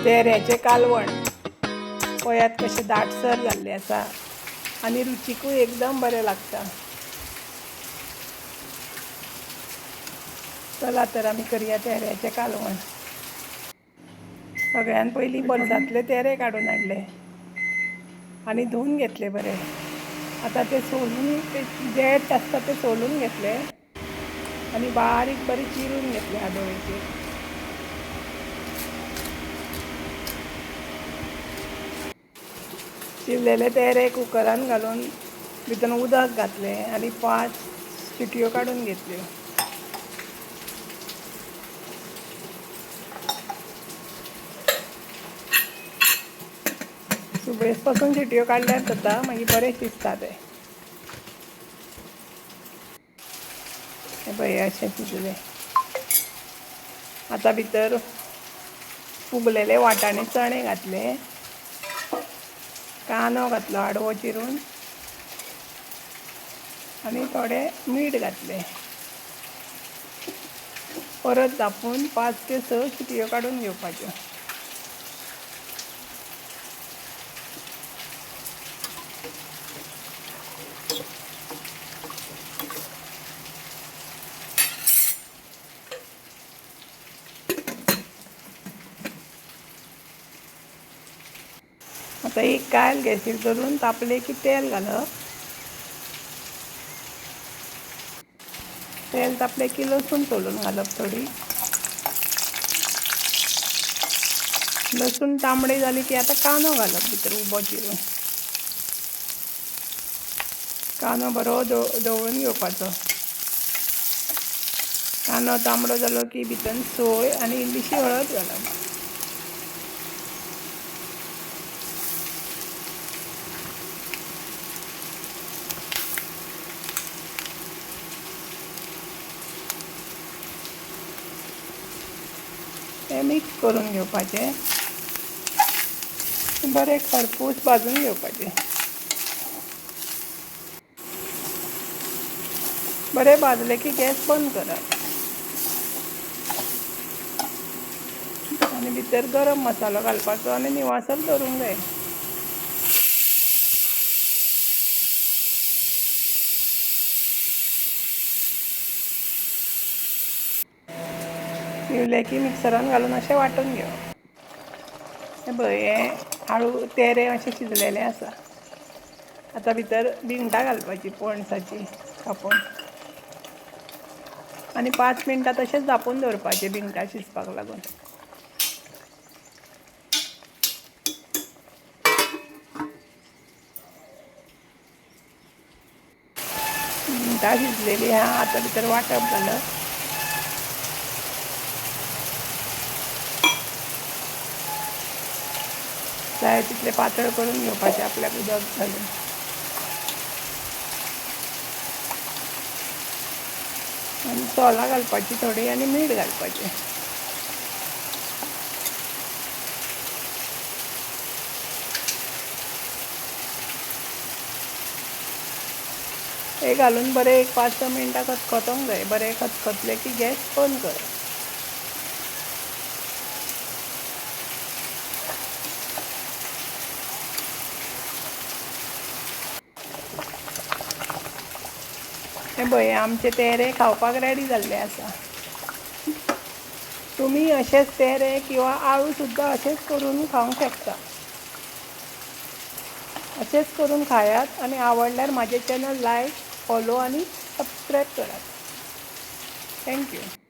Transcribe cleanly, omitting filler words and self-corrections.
तेऱ्याचे कालवण पळयात कशें दाटसर जाल्ले आसा आनी रुचीकूय एकदम बरें लागता। चला तर आमी करया तेऱ्याचें कालवण। सगळ्यान पयलीं बलसांतले तेरे काडून हाडले आनी धुवन घेतले बरे। आतां ते सोलून देठ आसता ते सोलून घेतले आनी बारीक बरे चिरून घेतले आदोळेचेर। चिरलेले तेरे कुकरान घालून भितर उदक घातले आनी 5 शिटयो काडून घेतल्यो। सुबेज पासून शिटयो काडल्यार जाता, मागीर बरें शिजता ते। हे पळय अशें शिजले। आतां भितर उबलेले वाटाणे चणे घातले, कांदो घातलो आडवो चिरून आनी थोडे मीठ घातले। परत धापून 5 ते 6 शिटयो काडून घेवपाच्यो। आतां एक कायल गॅसीर दवरून तापले की तेल घालप। तेल तापले की लसूण सोलून घालप थोडी। लसूण तांबडी जाली की आतां कांदो घालप भितर उबो चिरून। कांदो बरो दवळून घेवपाचो। कांदो तांबडो जालो की भितर सोय आनी इल्लीशी हळद घालप। हे मिक्स करून घेवपाचे, बरें खरपूस भाजून घेवपाचे। बरें भाजले की गॅस बंद करप आनी भितर गरम मसालो घालपाचो आनी निवासर दवरूंक जाय। पिवले की मिक्सरान घालून अशें वांटून घेवप। हे पळय हे आळू तेरे अशें शिजलेले आसा। आतां भितर भिंगटां घालपाचीं पणसाचीं कापून आनी 5 मिनटां तशेंच धापून दवरपाचें भिंगटां शिजपाक लागून। भिंगटां शिजलेलीं आहा, आतां भितर वांटप घालप। जाय तितलें पातळ करून घेवपाचें आपल्याक उदक घालून। आनी सोलां घालपाचीं थोडीं आनी मीठ घालपाचें। हे घालून बरें एक 5-6 मिनटां खतखतोंक जाय। बरें खतखतले की गॅस बंद करप। हे पळय आमचे तेरे खावपाक रेडी जाल्ले आसा। तुमी अशेंच तेरे किंवा आळू सुद्दां अशेंच करून खावंक शकता। अशेंच करून खायात आनी आवडल्यार म्हाजें चॅनल लायक, फॉलो आनी सबस्क्रायब करात। थँक्यू।